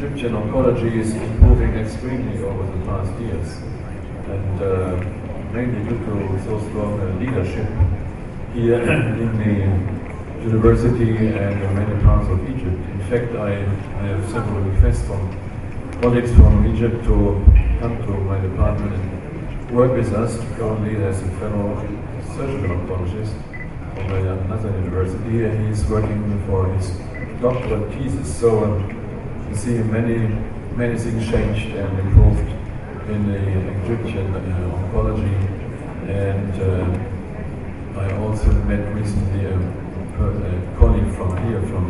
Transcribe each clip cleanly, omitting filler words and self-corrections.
Egyptian oncology is improving extremely over the past years, and mainly due to so strong leadership here in the university and in many parts of Egypt. In fact, I have several requests from colleagues from Egypt to come to my department and work with us. Currently, there's a fellow surgical oncologist from another university, and he's working for his doctoral thesis. So you see many things changed and improved in the Egyptian oncology. And I also met recently a colleague from here, from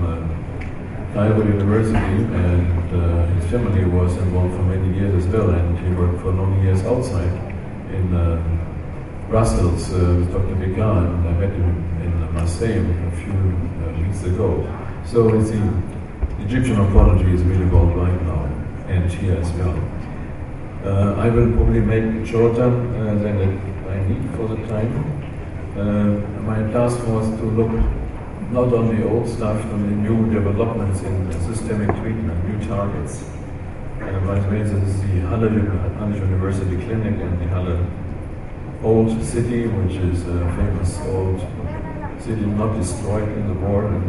Cairo University, and his family was involved for many years as well, and he worked for long years outside in Brussels with Dr. Begar, and I met him in Marseille a few weeks ago. So you see, Egyptian oncology is really worldwide now, and here as well. I will probably make it shorter than I need for the time. My task was to look not on the old stuff, on the new developments in systemic treatment, new targets. By the way, this is the Halle University Clinic and the Halle Old City, which is a famous old city not destroyed in the war and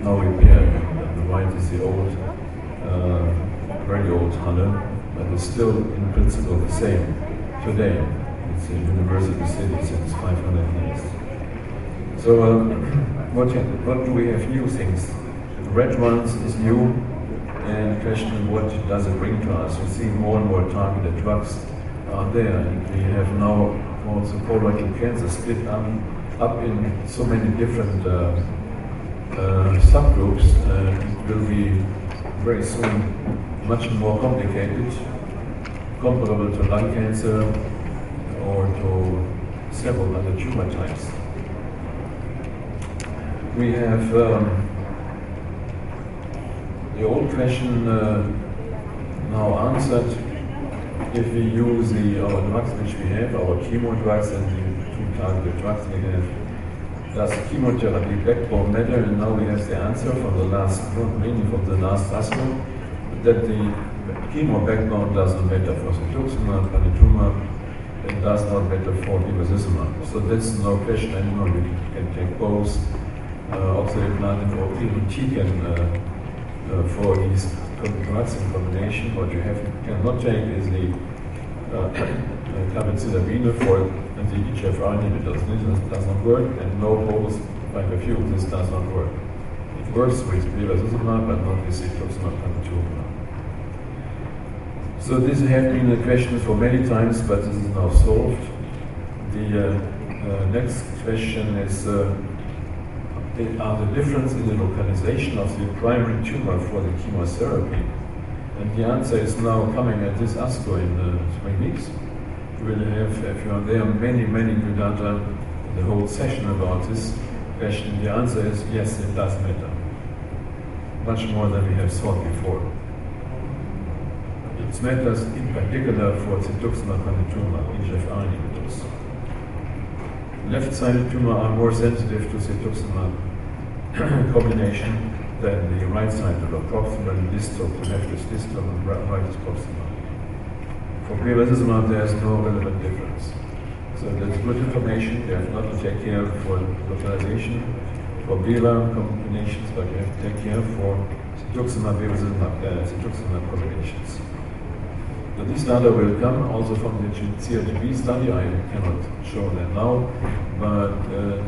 now repaired. The right is the old, very old Halle, but it's still in principle the same today. It's a university city since 500 years. So what do we have new things? The red ones is new, and the question, what does it bring to us? We see more and more targeted drugs are there, and we have now also colorectal cancer split up in so many different subgroups. It will be very soon much more complicated, comparable to lung cancer or to several other tumor types. We have the old question now answered. If we use our drugs which we have, our chemo drugs and the two targeted drugs we have, does chemotherapy backbone matter? And now we have the answer from the last, mainly from the last ASCO, that the chemo backbone doesn't matter for cetuximab, panitumumab, it does not matter for bevacizumab. So that's no question anymore. You can take both oxaliplatin or irinotecan for these drugs in combination. What you cannot take is the cabazitaxel for the EGFR inhibitors. This does not work, and no bolus bifurcation, this does not work. It works with bevacizumab, but not with cetuximab panitumumab. So this has been a question for many times, but this is now solved. The next question is, are the difference in the localization of the primary tumor for the chemotherapy? And the answer is now coming at this ASCO in 3 weeks. We will have, if you are there, many new data, the whole session about this question. The answer is yes, it does matter. Much more than we have thought before. It matters in particular for cetuximab panitumumab, EGFR inhibitors. Left-sided tumor are more sensitive to cetuximab combination than the right-sided, or proximal distal. The left is distal and right is proximal. For bevacizumab, there is no relevant difference. So that's good information. You have not to take care for localization for beva combinations, but you have to take care for cetuximab bevacizumab combinations. So this data will come also from the CRGB study. I cannot show that now, but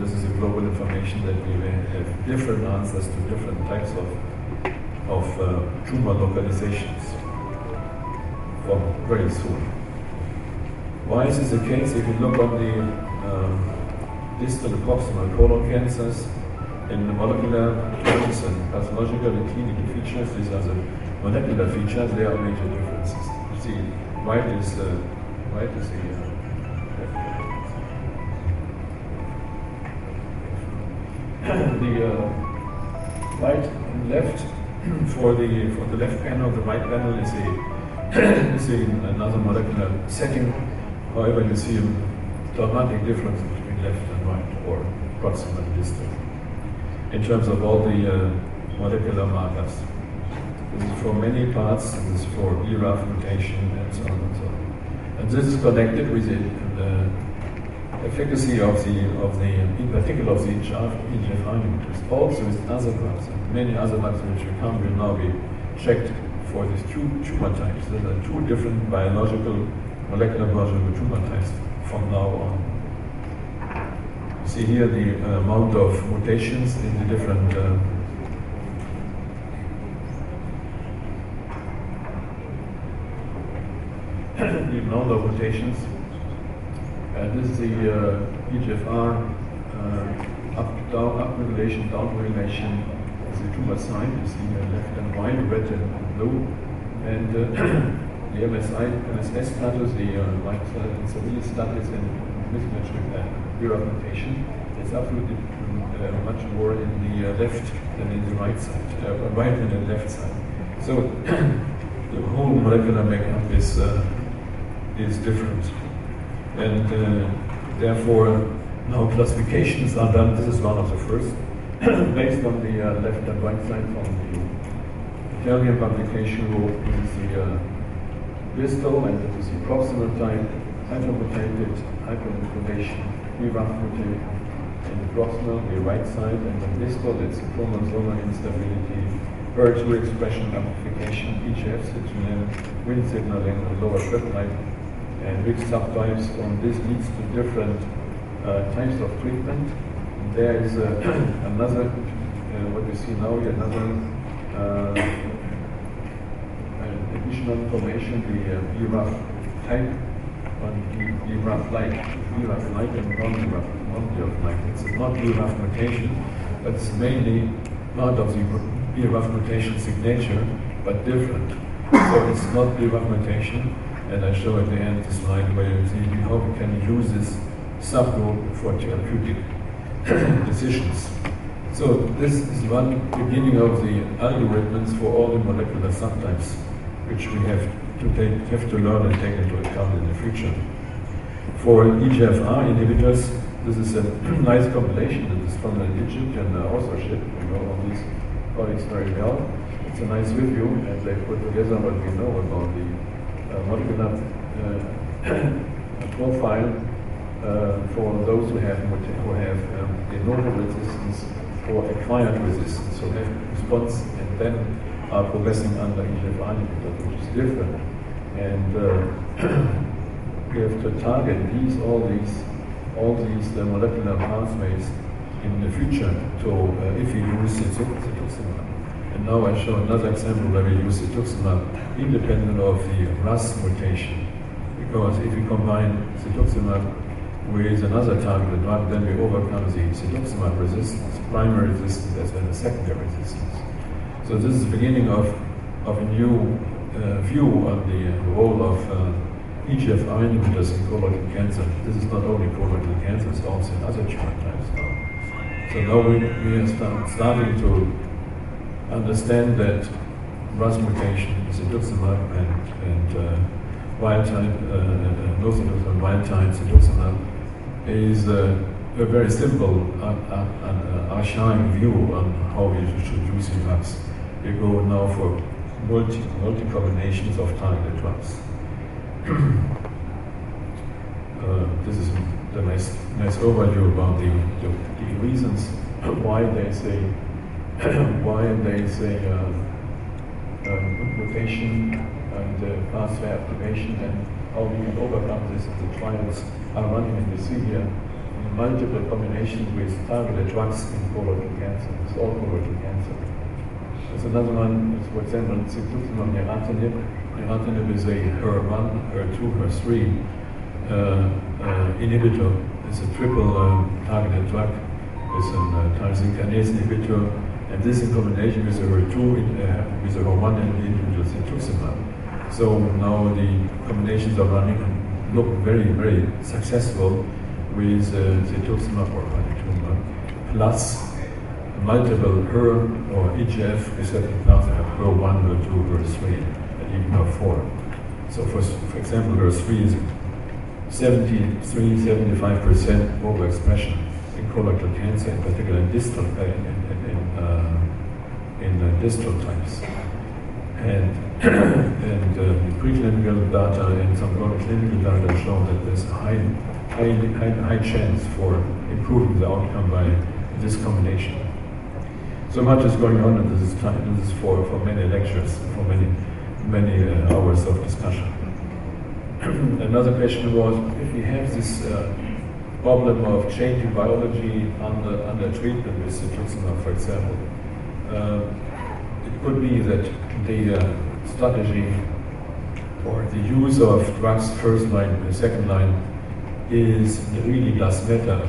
this is a global information that we may have different answers to different types of tumor localizations from very soon. Why is this the case? If you look on the distal and proximal colon cancers, in the molecular terms and pathological and clinical features, these are the molecular features, there are major differences. See, white is the right and left for the left panel. The right panel is another molecular setting. However, you see a dramatic difference between left and right, or proximal and distal, in terms of all the molecular markers. This is for many parts, and this is for ERAF mutation, and so on and so on. And this is connected with the efficacy of the, in particular of the EGFR inhibitors, also with other drugs, and many other drugs which will now be checked for these two tumor types. There are two different molecular biological tumor types from now on. You see here the amount of mutations in the different the amount of mutations. This is the EGFR up-regulation, down-regulation is the tumor site. You see left and right, red and blue. And the MSS status, the right instability status, and mismatch with the ERAF mutation is absolutely much more in the left than in the right side, right and the left side. So the whole molecular makeup is different. And therefore, now classifications are done. This is one of the first, based on the left and right side from the Italian publication. This is the distal, and this is the proximal type, hypermutated, hypermutation, ERAF mutated, and the proximal, the right side, and the distal, it's a chromosomal instability, HER2 expression amplification, EGF signaling, Wnt signaling, and lower peptide, and which subtypes from this leads to different types of treatment. There is another, what we see now, another additional information, the ERAF type, on ERAF-like, ERAF-like and non-ERAF-like. It's not ERAF mutation, but it's mainly part of the ERAF mutation signature, but different. So it's not ERAF mutation. And I show at the end the slide where you see how we can use this subgroup for therapeutic decisions. So this is one beginning of the algorithms for all the molecular subtypes, which we have to learn and take into account in the future. For EGFR inhibitors, this is a nice compilation. It is from an Egyptian authorship. We know all these colleagues very well. It's a nice review, and they put together what we know about the molecular profile for those who have de novo resistance or acquired resistance, so have response and then are progressing under EGFR inhibitor, which is different. And we have to target all these molecular pathways in the future to if we use cetuximab. And now I show another example where we use cetuximab independent of the RAS mutation, because if we combine cetuximab with another targeted drug, then we overcome the cetuximab resistance, primary resistance as well as secondary resistance. So this is the beginning of a new view on the role of EGFR inhibitors in colorectal cancer. This is not only colorectal cancer, it's also in other tumor types now. So now we are starting to understand that RAS mutation, cetuximab, and wild type, no cetuximab, wild type cetuximab is a very simple archaic view on how we should use drugs. We go now for multi combinations of targeted drugs. This is the nice overview about the reasons why they say mutation and pathway activation, and how we can overcome this. The trials are running, and we see here multiple combinations with targeted drugs in colorectal cancer. It's all colorectal cancer. There's another one, for example, cetuximab neratinib. Neratinib is a HER1, HER2, HER3 inhibitor. It's a triple targeted drug. It's a tyrosine kinase inhibitor, and this in combination with the HER2 with the HER1 inhibitor cetuximab. So now the combinations are running and look very, very successful with cetuximab or panitumumab plus multiple HER or EGF receptor pathway, HER1, HER2, HER3, and even HER4. So for example, HER3 is 73-75% overexpression in colorectal cancer, in particular in distal types. And, and the preclinical data and some clinical data show that there's a high chance for improving the outcome by this combination. So much is going on at this time. This is for many lectures, for many hours of discussion. Another question was, if we have this problem of changing biology under treatment with cetuximab, for example, it could be that the strategy or the use of drugs first line, second line, really does matter.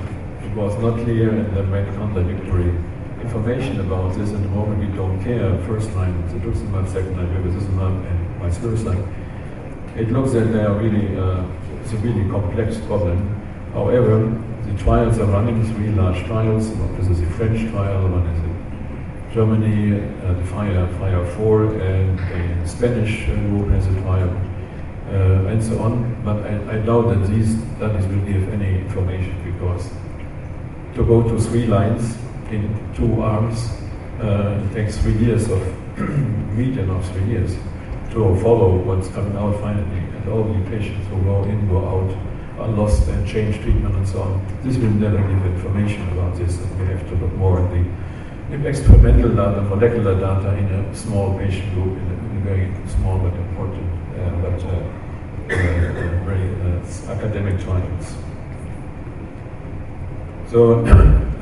It was not clear and there made contradictory information about this. At the moment we don't care, first line cetuximab, second line bevacizumab, and vice versa. It looks that they are really, it's a really complex problem. However, the trials are running, 3 large trials. This is a French trial, one is in Germany, the Fire 4, and the Spanish group has a trial, and so on. But I doubt that these studies will give any information, because to go to 3 lines in 2 arms, it takes 3 years of median of 3 years to follow what's coming out finally, and all the patients who go in, go out, are lost and change treatment and so on. This will never give information about this, and we have to look more at the experimental data, molecular data in a small patient group, in a very small but important, very academic trials. So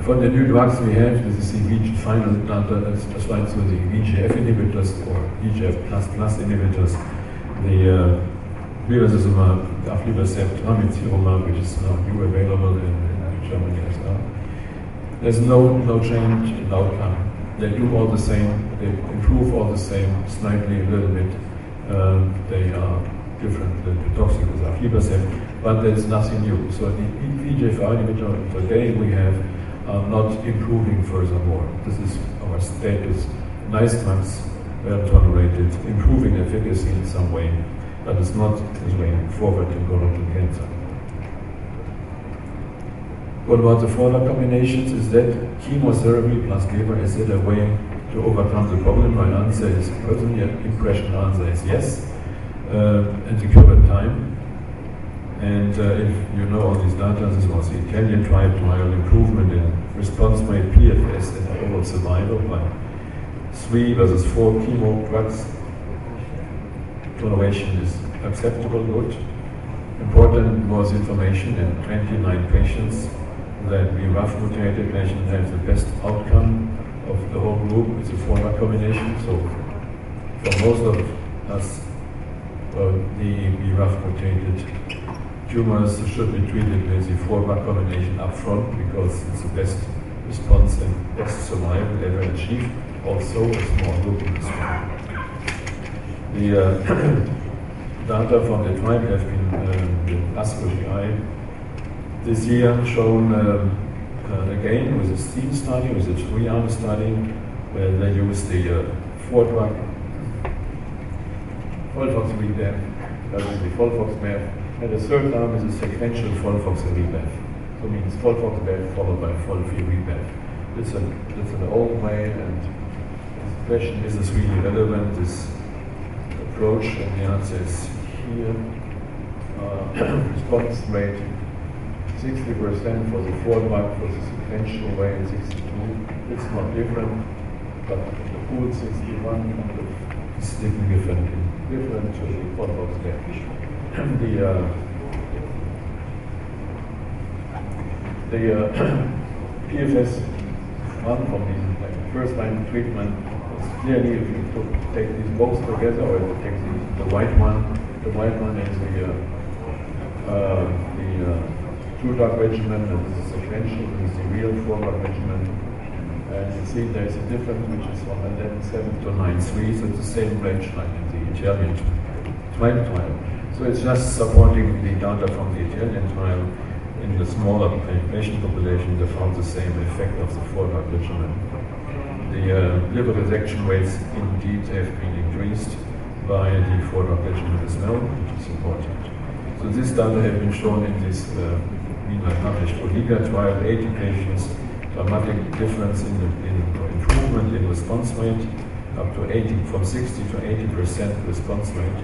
for the new drugs we have, this is the final data slides with the VEGF inhibitors or VEGF plus inhibitors, the bevacizumab, aflibercept, ramucirumab, which is now new available in Germany as well. There's no change in outcome. They do all the same, they improve all the same, slightly a little bit. They are different than the toxic with aflibercept, but there's nothing new. So the VEGFR inhibitor today we have are not improving furthermore. This is our status. Nice drugs, well tolerated, improving efficacy in some way, but it's not the way forward in colorectal cancer. What about the further combinations? Is that chemotherapy plus liver, is it a way to overcome the problem? My answer is, personally, impression answer is yes, at the current time. And if you know all these data, this was the Italian trial, improvement in response rate, PFS, and overall survival by 3 versus 4 chemo drugs. Toleration is acceptable, good. Important was information in 29 patients that the RAF mutated patient has the best outcome of the whole group. It's a 4-drug combination, so for most of us, the RAF mutated tumors should be treated with the 4-drug combination up front, because it's the best response and best survival ever achieved. Also, a small group in this one. The data from the trial have been the ASCO GI this year shown again with a STEAM study, with a 3-arm study, where they use the 4-drug FOLFOX-REBAF, the FOLFOX-BAF, and the 3rd arm is a sequential FOLFOX-REBAF. So it means FOLFOX-BAF followed by FOLFI-REBAF. It's an old way, and the question, is this really relevant, this approach? And the answer is here. Response rate 60% for the 4-drug, for the sequential way, and 62%. It's not different, but the pool 61 is significantly different to the FOLFOX-BAF. The PFS one from the first line treatment is clearly, if you take these both together, or if you take the white one is the 2-drug regimen, and this is sequential, this is the real 4-drug regimen. And you see there's a difference, which is from 11.7 to 9.3, so it's the same range like in the Italian trial. So it's just supporting the data from the Italian trial. In the smaller patient population, they found the same effect of the 4-drug regimen. The liver resection rates indeed have been increased by the 4-drug regimen as well, which is important. So this data have been shown in this Liga trial, 80 patients, dramatic difference in improvement in response rate up to 80, from 60 to 80% response rate,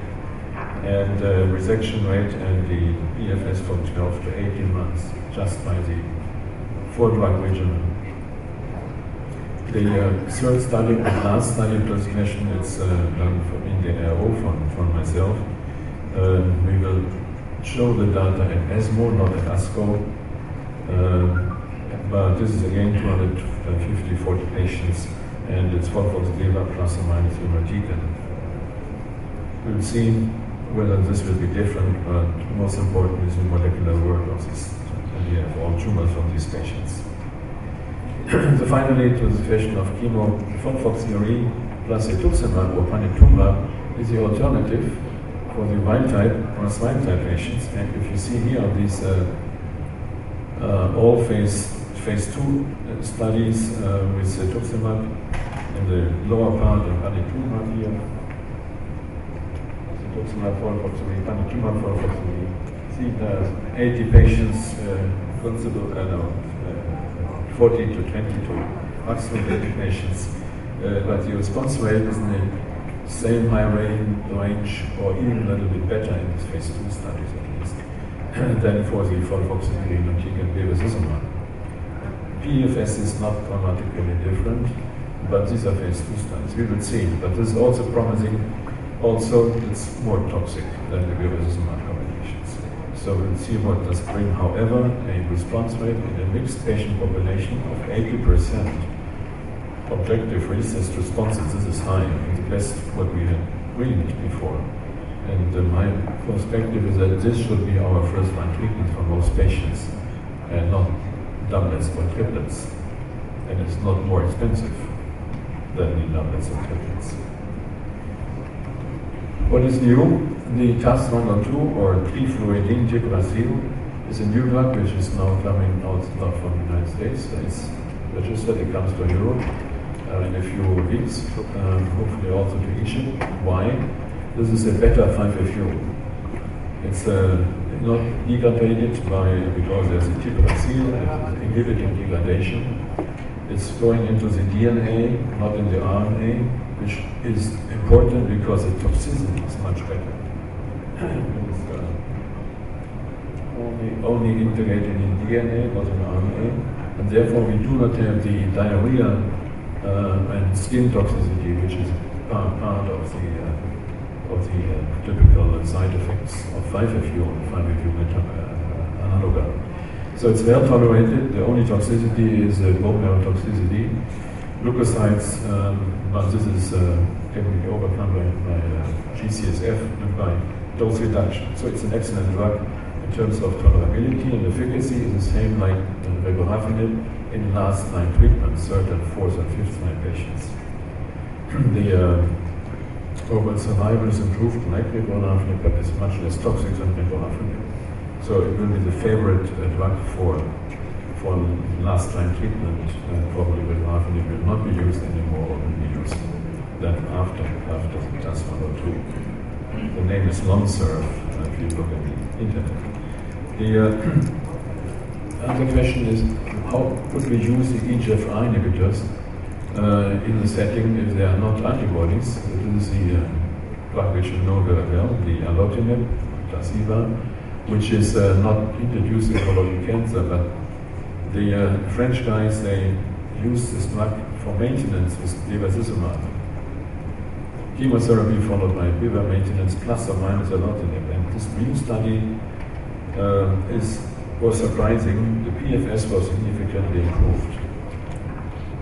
and resection rate and the PFS from 12 to 18 months, just by the four-drug regimen. The third study, the last study of this question, it's done in the ARO from myself. We will show the data at ESMO, not at ASCO, but this is again 250, 40 patients, and it's FOLFOX-Leber plus or minus irinotecan. We'll see whether this will be different, but most important is the molecular work of this. And we have all tumors from these patients. So finally, to the question of chemo, FOLFOXIRI plus cetuximab or panitumumab is the alternative for the wild type or wild type patients. And if you see here these all phase 2 studies with cetuximab in the lower part of panitumumab here, cetuximab FOLFOXIRI, panitumumab FOLFOXIRI. See 80 patients, 40 to 20 to maximum 80 patients, but the response rate is in the same high range, or even a little bit better in these phase 2 studies at least, than for the FOLFOXIRI and bevacizumab. PFS is not dramatically different, but these are phase 2 studies. We will see, but this is also promising. Also, it's more toxic than the bevacizumab combinations. So we'll see what does bring. However, a response rate in a mixed patient population of 80% objective RECIST responses. This is high, and the best what we had read before. And my perspective is that this should be our first-line treatment for most patients, and not doublets or triplets. And it's not more expensive than the doublets or triplets. What is new? The TAS-102 or trifluidine ticagrelor is a new drug which is now coming out from the United States. It's registered, it comes to Europe in a few weeks, hopefully also to Egypt. Why? This is a beta 5-FU. It's not degraded because there's a ticagrelor inhibiting degradation. It's going into the DNA, not in the RNA, which is important because the toxicity is much better. It's only integrated in DNA, not in RNA, and therefore we do not have the diarrhea and skin toxicity, which is part of the typical side effects of 5-FU and 5-FU analoga. So it's well tolerated. The only toxicity is bone marrow toxicity. Leukocytes, but this is can be overcome by GCSF and by dose reduction. So it's an excellent drug in terms of tolerability, and efficacy is the same like regorafenib in last line treatment, third and fourth and fifth line patients. The overall survival is improved like regorafenib, but it's much less toxic than regorafenib. So it will be the favorite drug for last line treatment. Probably regorafenib will not be used anymore, or will be used then after the TAS-102. The name is Lonsurf, if you look at the internet. The other question is, how could we use the EGFR inhibitors in the setting if they are not antibodies? This is the drug which you know very well, the alotinib, Tarceva, which is not introduced in colorectal cancer, but the French guys, they use this drug for maintenance with bevacizumab. Chemotherapy followed by bever maintenance plus or minus alotinib. And this new study was surprising. The PFS was significantly improved,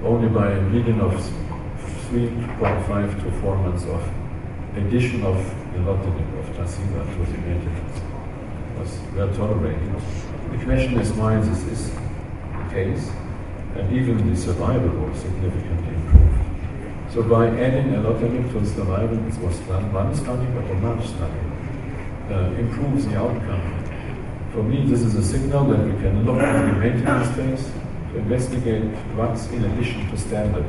only by a median of 3.5 to 4 months of addition of alotinib of Tarceva to the maintenance. Was well tolerated. The question is why this is the case, and even the survival was significantly improved. So by adding alotinib to the survival, it was done one study, but a large study, improves the outcome. For me, this is a signal that we can look at the maintenance phase to investigate drugs in addition to standard,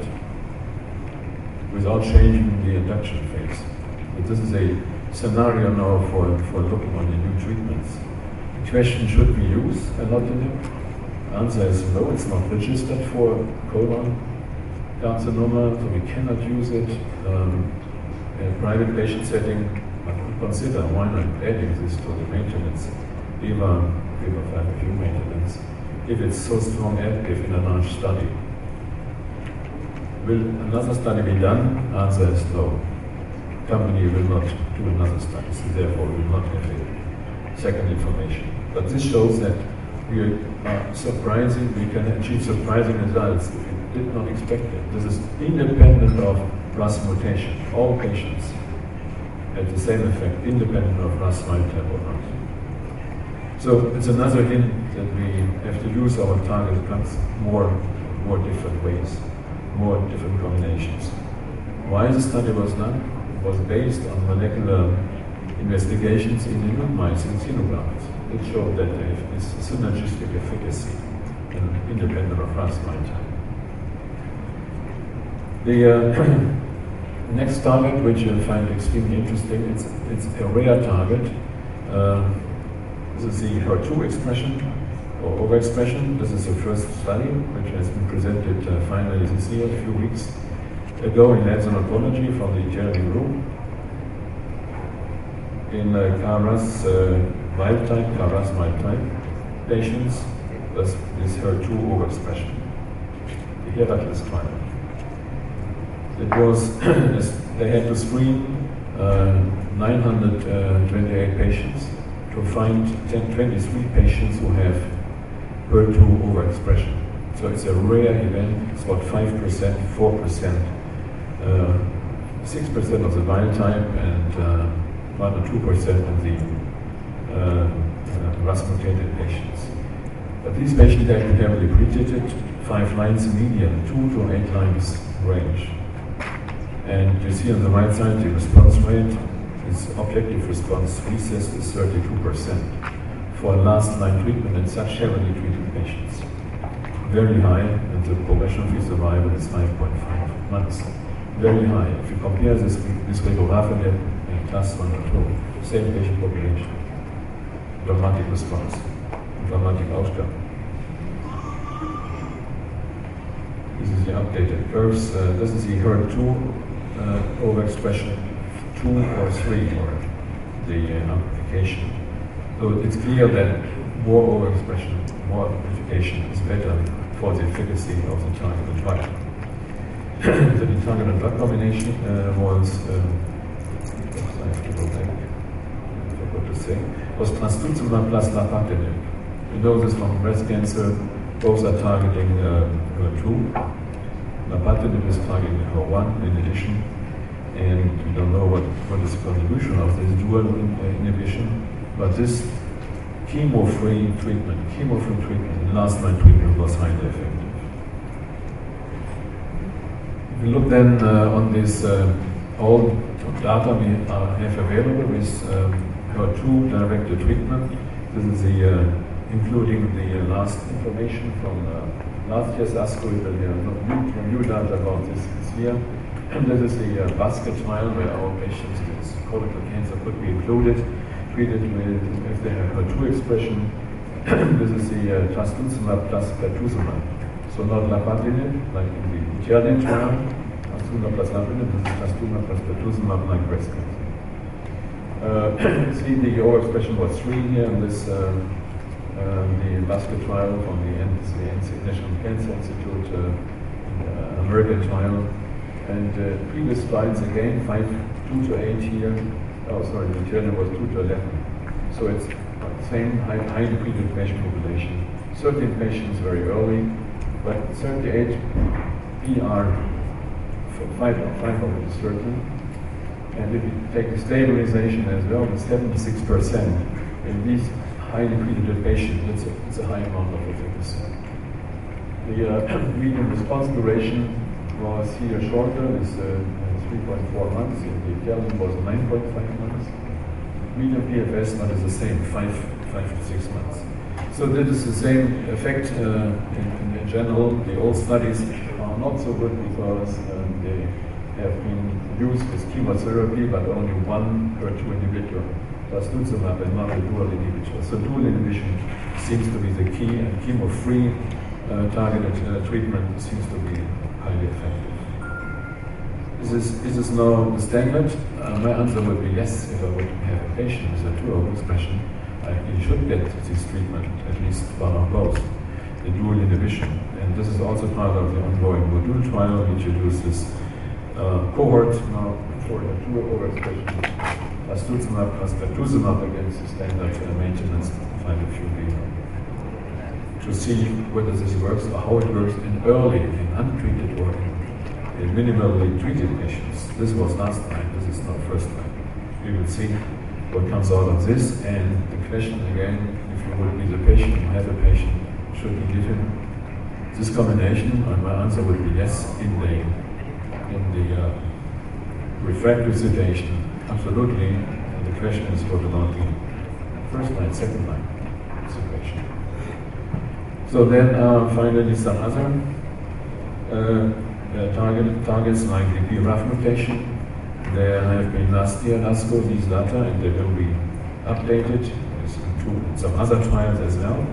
without changing the induction phase. But this is a scenario now for looking on the new treatments. The question, should we use alotinib? The answer is no, it's not registered for colon. carcinoma, so we cannot use it in a private patient setting. But consider why not adding this to the maintenance, liver 5-FU maintenance, if it's so strong additive in a large study. Will another study be done? Answer is no. Company will not do another study, so therefore we will not have a second information. But this shows that we are surprising, we can achieve surprising results if we did not expect it. This is independent of RAS mutation. All patients have the same effect, independent of RAS wild type or not. So it's another hint that we have to use our target drugs more different ways, more different combinations. Why the study was done? It was based on molecular investigations in immune mice and xenografts. It showed that there is synergistic efficacy independent of RAS wild type. The next target, which you'll find extremely interesting, it's a rare target. This is the HER2 expression or overexpression. This is the first study which has been presented finally this year, a few weeks ago in Labs and Oncology from the Italian group. In KRAS wild type patients, this HER2 overexpression, the Heracles trial. It was, they had to screen 928 patients to find 23 patients who have HER2 overexpression. So it's a rare event. It's about 5%, 4%, 6% of the wild type, and 1 or 2% of the RAS mutated patients. But these patients have been heavily pretreated, 5 lines median, 2 to 8 lines range. And you see on the right side the response rate. Its objective response RECIST is 32% for last line treatment in such heavily treated patients. Very high, and the progression-free survival is 5.5 months. Very high. If you compare this with regorafenib and class 1 or 2, same patient population. Dramatic response, dramatic outcome. This is the updated curves. This is the HER2 overexpression 2 or 3, or the amplification. So it's clear that more overexpression, more amplification is better for the efficacy of the targeted drug. The targeted drug combination was, I have to go back, I forgot to say, was trastuzumab plus lapatinib. You know this from breast cancer, both are targeting HER2. Lapatinib is targeting HER1 in addition. And we don't know what is the contribution of this dual inhibition, but this chemo-free treatment, last line treatment was highly effective. If we look then on this all data we have available with HER2 directed treatment, this is the including the last information from last year's ASCO. We have new data about this year. And this is the basket trial where our patients with colorectal cancer could be included, treated with, if they have HER2 expression. This is the trastuzumab plus pertuzumab. So not lapatinib, like in the Italian trial, trastuzumab plus lapatinib, this is trastuzumab plus pertuzumab like breast cancer. See, the overexpression was 3 here in this, the basket trial from the National Cancer Institute American trial. And previous slides again, 2 to 8 here. Oh, sorry, the Italian was 2 to 11. So it's same highly treated patient population. 13 patients very early, but 38 PR, 5 of it is certain. And if you take the stabilization as well, it's 76%. In these highly treated patients, it's a high amount of efficacy. The median response duration was here shorter, is 3.4 months. In the Italian was 9.5 months. Median PFS not is the same, 5 to 6 months. So this is the same effect in general. The old studies are not so good because they have been used with chemotherapy, but only one HER2 inhibitor, trastuzumab, and not a dual inhibitor. So dual inhibition seems to be the key, and chemo-free targeted treatment seems to be highly effective. Is this now the standard? My answer would be yes. If I would have a patient with a 2 overexpression, he should get this treatment, at least one or both, the dual inhibition. And this is also part of the ongoing module trial, which introduces cohort now for the 2 overexpression, trastuzumab plus pertuzumab against the standard maintenance 5-FU to see whether this works or how it works in early, in untreated or in minimally treated patients. This was last time, this is now first time. We will see what comes out of this, and the question again, if you would be the patient, you have a patient, should you give him this combination? And my answer would be yes, in the refractory situation, absolutely. And the question is what about the first line, second line situation? So then finally some other targets like the BRAF mutation. There have been last year ASCO these data, and they will be updated in some other trials as well.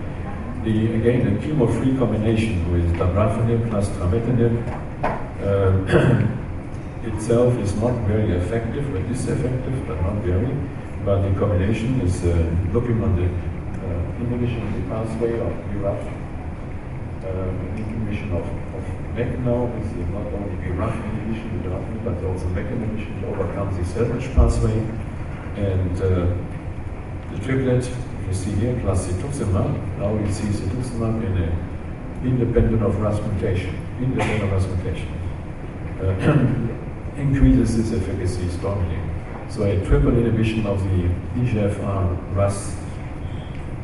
Again, the chemo-free combination with dabrafenib plus trametinib itself is not very effective, it is effective, but not very. But the combination is looking on the inhibition of the pathway of BRAF, inhibition of MEK now is not only BRAF inhibition, but also MEK inhibition to overcome the cell-rich pathway. And the triplet, you see here, plus cetuximab. Now we see cetuximab independent of RAS mutation. Increases its efficacy strongly. So a triple inhibition of the EGFR RAS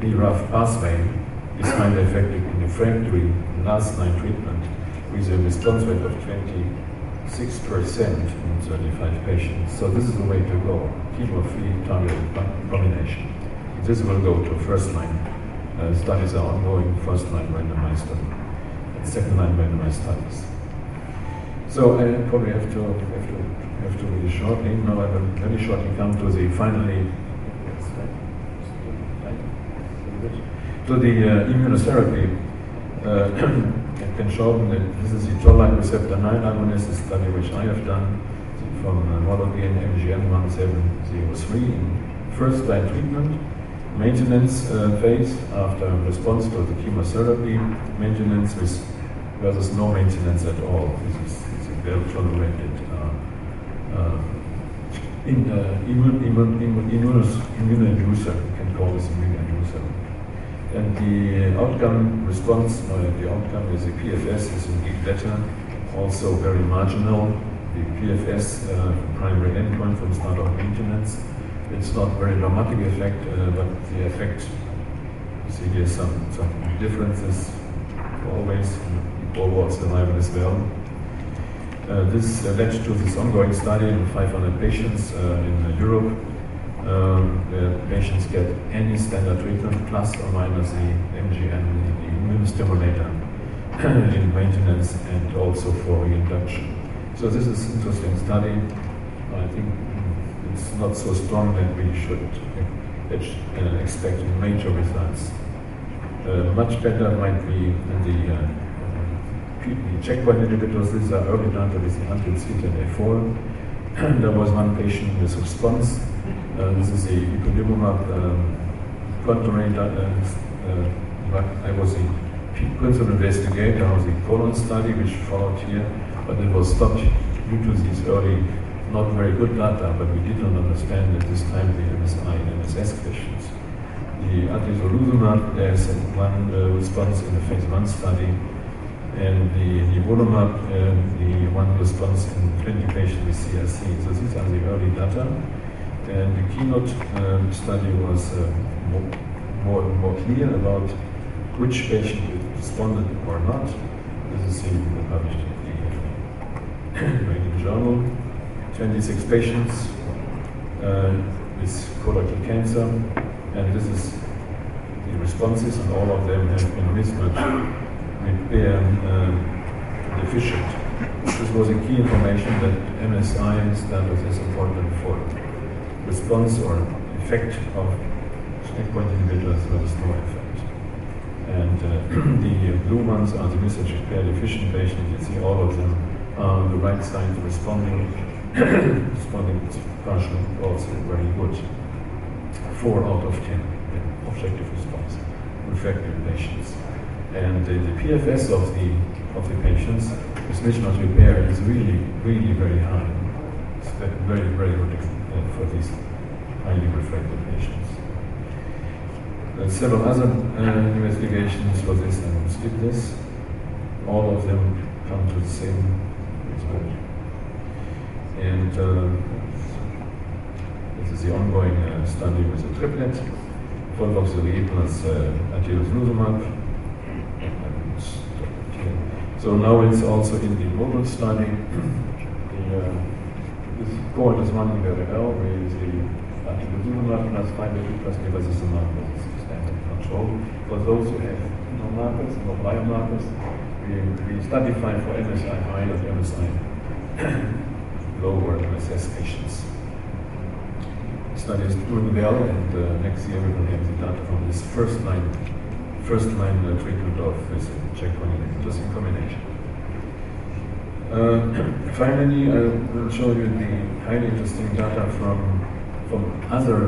BRAF pathway is highly effective in refractory last line treatment with a response rate of 26% in 35 patients. So this is the way to go, chemo-free targeted combination. This will go to first line. Studies are ongoing, first line randomized study, and second line randomized studies. So I probably have to really shortly, now I will very shortly come to the immunotherapy. I can show them that this is the toll-like receptor 9 agonist, a study which I have done from Mollogen MGN1703 in first line treatment, maintenance phase after response to the chemotherapy, maintenance versus no maintenance at all. This is a well-tolerated immunoinducer, you can call this immunoinducer. And the outcome response, the outcome is the PFS is indeed better, also very marginal. The PFS primary endpoint from start of maintenance. It's not very dramatic effect, but the effect, you see here some differences always in overall survival as well. This led to this ongoing study in 500 patients in Europe, where patients get any standard treatment plus or minus the MGN, the immune stimulator, in maintenance and also for reinduction. So this is an interesting study. I think it's not so strong that we should expect major results. Much better might be the checkpoint inhibitors. These are early data with the anti-CTLA-4. There was one patient with response. This is the ipilimumab contrary drug. I was the principal investigator of the colon study, which followed here, but it was stopped due to these early, not very good data, but we did not understand at this time the MSI and MSS questions. The atezolizumab, there's one response in the phase 1 study, and the nivolumab, the one response in 20 patients with CRC. So these are the early data. And the keynote study was more clear about which patient responded or not. This is published in the American Journal. 26 patients with colorectal cancer, and this is the responses, and all of them have been mismatch repair deficient. This was a key information that MSI status is important for response or effect of checkpoint inhibitors, there was no effect. And the blue ones are the message repair deficient patients. You see all of them are on the right side responding, responding partially also very good. 4 out of 10 objective response, refractory patients. And the PFS of the patients with mismatch repair is really very high. It's very good for these highly refractory patients. Several other investigations for this, and we'll skip this. All of them come to the same result. And this is the ongoing study with the triplet, volvoxilate plus atezolizumab. So now it's also in the mobile study. This cohort is running very well with the atezolizumab plus 5-FU plus bevacizumab as standard control. For those who have no markers, no biomarkers, we stratify for MSI high and MSI low or MSS patients. The study is doing well, and next year we will have the data from this first line treatment of this checkpoint inhibitors in combination. Finally, I will show you the highly interesting data from other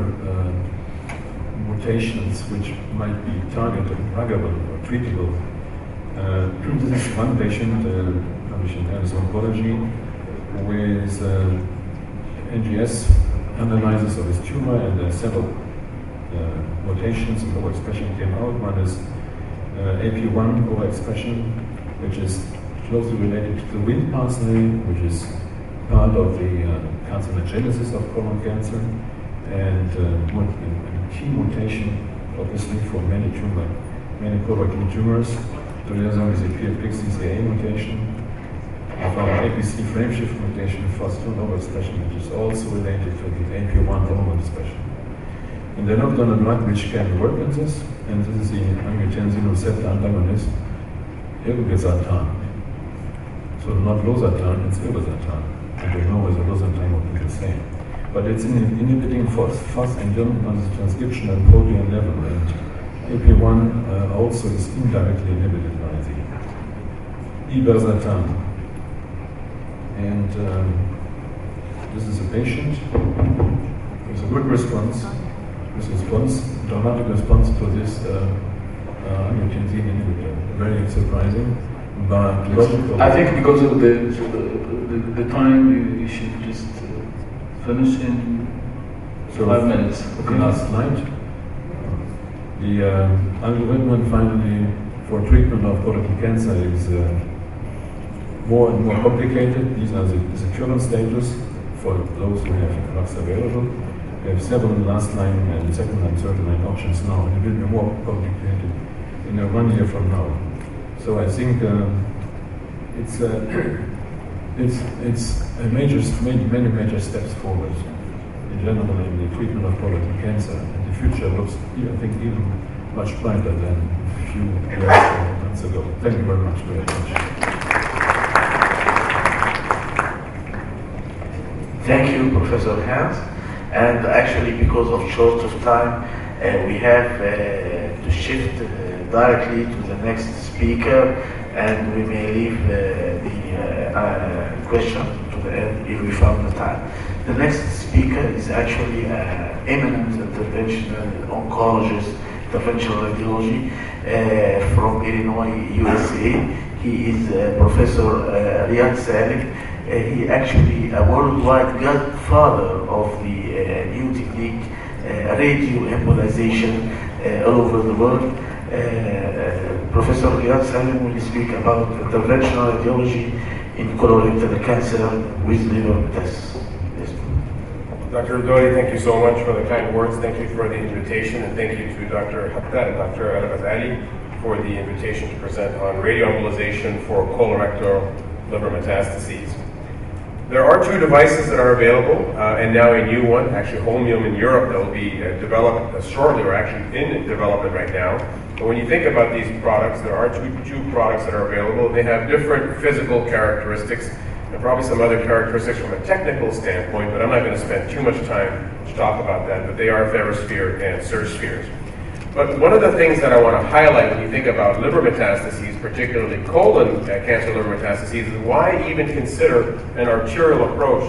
mutations which might be targeted, druggable, or treatable. This is one patient, published in Alice Oncology, with NGS analysis of his tumor, and several mutations of overexpression came out. One is AP1 overexpression, which is closely related to the Wnt pathway, which is part of the carcinogenesis of colon cancer, and key mutation, obviously, for many colorectal tumors. So there's always a PFP-CCA mutation. From APC frameshift mutation, phosphorus overexpression, which is also related to the AP1 overexpression. And they looked on a drug which can work in this, and this is the angiotensin receptor antagonist, irbesartan. So not losartan, it's irbesartan. And we know whether losartan would be the same. But it's inhibiting phosphandin on the transcription and protein level, and AP1 also is indirectly inhibited by the irbesartan. And this is a patient with a good response. Dramatic response to this angiotensin inhibitor. Very surprising, but logical. I think because of the time, you should just finish in 5 minutes. Okay, last slide. The algorithm finally for treatment of colorectal cancer is more and more complicated. These are the current stages for those who have drugs available. We have several last line and second line, third line options now, and it will be more complicated in 1 year from now. So I think it's many major steps forward in general in the treatment of colorectal cancer, and the future looks, I think, even much brighter than a few years or months ago. Thank you very much for your attention. Thank you, Professor Hans. And actually, because of short of time, we have to shift directly to the next speaker, and we may leave the question to the end if we found the time. The next speaker is actually an eminent interventional oncologist, interventional radiology from Illinois, USA. He is Professor Riyad Salim. He actually a worldwide godfather of the new technique, radio embolization all over the world. Professor Riyad Salim will speak about interventional radiology in colorectal cancer with liver metastasis. Yes. Dr. Abdoli, thank you so much for the kind words. Thank you for the invitation, and thank you to Dr. Hatta and Dr. Al-Ghazali for the invitation to present on radio embolization for colorectal liver metastases. There are 2 devices that are available, and now a new one, actually Holmium in Europe, that will be developed shortly, or actually in development right now. But when you think about these products, there are two products that are available. They have different physical characteristics, and probably some other characteristics from a technical standpoint, but I'm not going to spend too much time to talk about that, but they are Therasphere and Surgspheres. But one of the things that I want to highlight when you think about liver metastases, particularly colon cancer liver metastases, is why even consider an arterial approach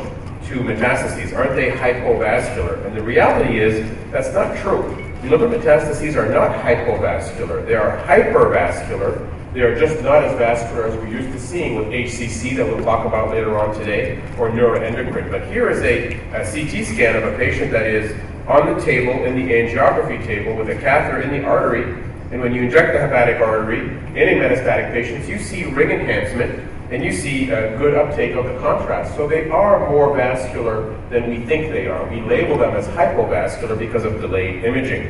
to metastases? Aren't they hypovascular? And the reality is that's not true. Liver metastases are not hypovascular. They are hypervascular. They are just not as vascular as we're used to seeing with HCC that we'll talk about later on today, or neuroendocrine. But here is a CT scan of a patient that is on the table, in the angiography table, with a catheter in the artery. And when you inject the hepatic artery in a metastatic patient, you see ring enhancement and you see a good uptake of the contrast. So they are more vascular than we think they are. We label them as hypovascular because of delayed imaging.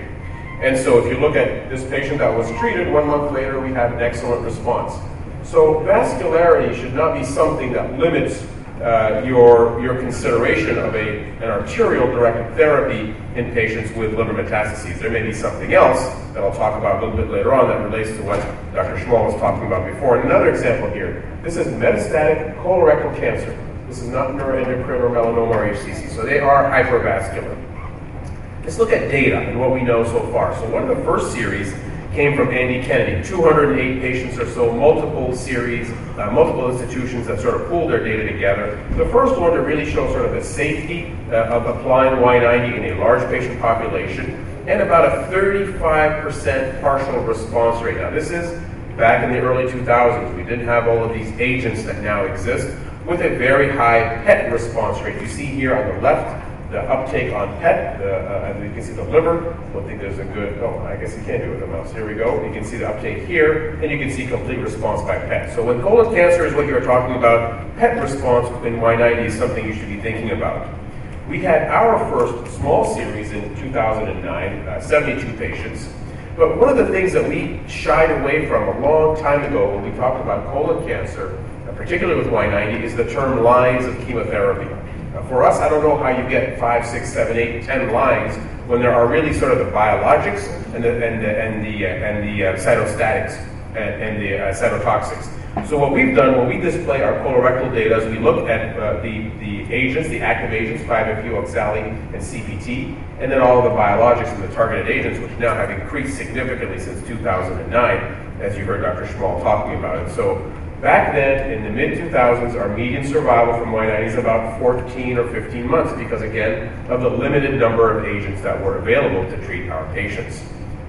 And so if you look at this patient that was treated, 1 month later we have an excellent response. So vascularity should not be something that limits your consideration of an arterial-directed therapy in patients with liver metastases. There may be something else that I'll talk about a little bit later on that relates to what Dr. Schmall was talking about before. And another example here, this is metastatic colorectal cancer. This is not neuroendocrine or melanoma or HCC, so they are hypervascular. Let's look at data and what we know so far. So one of the first series came from Andy Kennedy, 208 patients or so, multiple series, multiple institutions that sort of pooled their data together. The first one to really show sort of the safety of applying Y90 in a large patient population, and about a 35% partial response rate. Now this is back in the early 2000s. We didn't have all of these agents that now exist, with a very high PET response rate. You see here on the left, the uptake on PET, as you can see the liver. I don't think there's a good, oh, I guess you can't do it with the mouse. Here we go. You can see the uptake here, and you can see complete response by PET. So when colon cancer is what you're talking about, PET response in Y90 is something you should be thinking about. We had our first small series in 2009, 72 patients. But one of the things that we shied away from a long time ago when we talked about colon cancer, particularly with Y90, is the term lines of chemotherapy. For us, I don't know how you get 5, 6, 7, 8, 10 lines when there are really sort of the biologics and the cytostatics and the cytotoxics. So what we've done when we display our colorectal data is we look at the agents, the active agents, 5-FU, oxali, and CPT, and then all of the biologics and the targeted agents, which now have increased significantly since 2009, as you heard Dr. Schmall talking about it. So back then, in the mid-2000s, our median survival from Y90 is about 14 or 15 months because, again, of the limited number of agents that were available to treat our patients.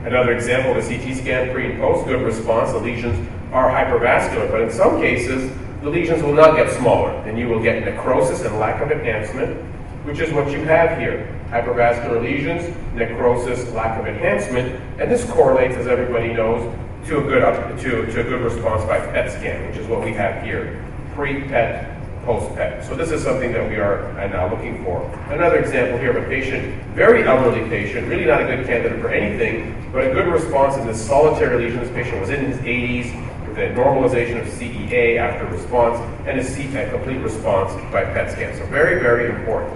Another example of a CT scan, pre and post, good response. The lesions are hypervascular, but in some cases, the lesions will not get smaller, and you will get necrosis and lack of enhancement, which is what you have here. Hypervascular lesions, necrosis, lack of enhancement, and this correlates, as everybody knows, to a good response by PET scan, which is what we have here, pre-PET, post-PET. So this is something that we are now looking for. Another example here of a patient, very elderly patient, really not a good candidate for anything, but a good response in this solitary lesion. This patient was in his 80s with a normalization of CEA after response and a complete response by PET scan. So very, very important.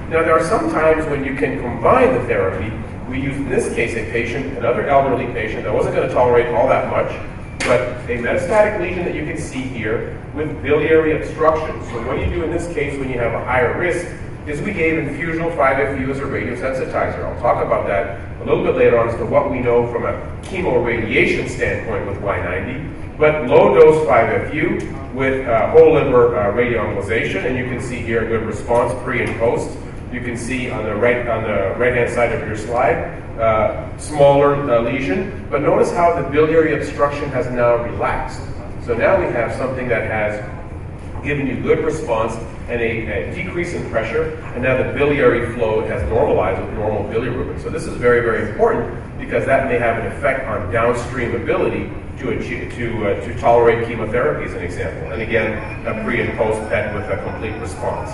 Now there are some times when you can combine the therapy. We used in this case a patient, another elderly patient that wasn't going to tolerate all that much, but a metastatic lesion that you can see here with biliary obstruction. So what you do in this case when you have a higher risk is we gave infusional 5-FU as a radiosensitizer. I'll talk about that a little bit later on as to what we know from a chemoradiation standpoint with Y90, but low dose 5-FU with whole liver radioembolization, and you can see here a good response pre and post. You can see on the right-hand side of your slide, smaller lesion, but notice how the biliary obstruction has now relaxed. So now we have something that has given you good response and a decrease in pressure, and now the biliary flow has normalized with normal bilirubin. So this is very, very important because that may have an effect on downstream ability to tolerate chemotherapy, as an example. And again, a pre and post PET with a complete response.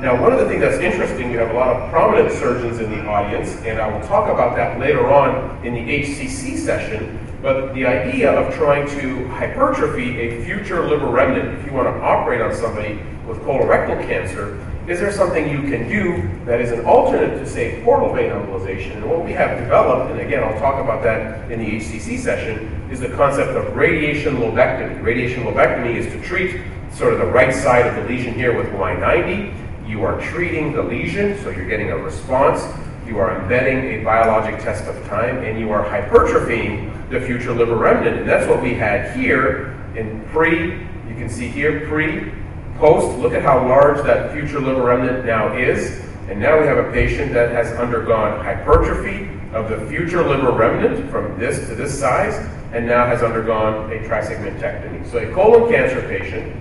Now, one of the things that's interesting, you have a lot of prominent surgeons in the audience, and I will talk about that later on in the HCC session, but the idea of trying to hypertrophy a future liver remnant, if you want to operate on somebody with colorectal cancer, is there something you can do that is an alternate to, say, portal vein embolization? And what we have developed, and again, I'll talk about that in the HCC session, is the concept of radiation lobectomy. Radiation lobectomy is to treat sort of the right side of the lesion here with Y90. You are treating the lesion, so you're getting a response. you are embedding a biologic test of time, and you are hypertrophying the future liver remnant. And that's what we had here in pre, you can see here, pre, post. Look at how large that future liver remnant now is. And now we have a patient that has undergone hypertrophy of the future liver remnant from this to this size, and now has undergone a trisegmentectomy. So a colon cancer patient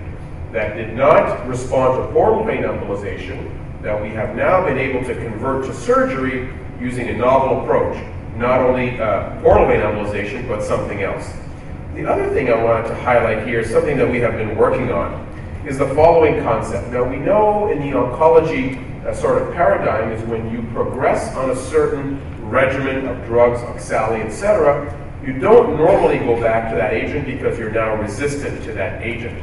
that did not respond to portal vein embolization, that we have now been able to convert to surgery using a novel approach. Not only portal vein embolization, but something else. The other thing I wanted to highlight here, something that we have been working on, is the following concept. Now we know in the oncology sort of paradigm is when you progress on a certain regimen of drugs, oxali, etc., you don't normally go back to that agent because you're now resistant to that agent.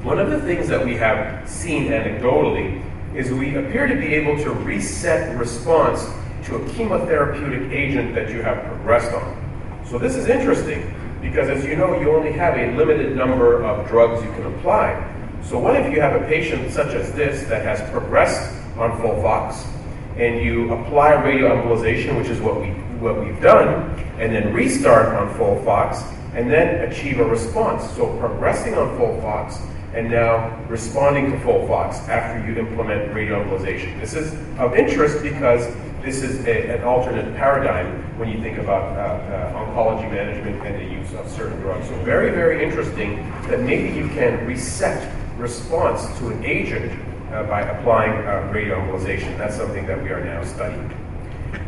One of the things that we have seen anecdotally is we appear to be able to reset response to a chemotherapeutic agent that you have progressed on. So this is interesting because, as you know, you only have a limited number of drugs you can apply. So what if you have a patient such as this that has progressed on FOLFOX, and you apply radioembolization, which is what we've done, and then restart on FOLFOX, and then achieve a response. So progressing on FOLFOX, and now responding to FOLFOX after you implement radioembolization. This is of interest because this is an alternate paradigm when you think about oncology management and the use of certain drugs. So very, very interesting that maybe you can reset response to an agent by applying radioembolization. That's something that we are now studying.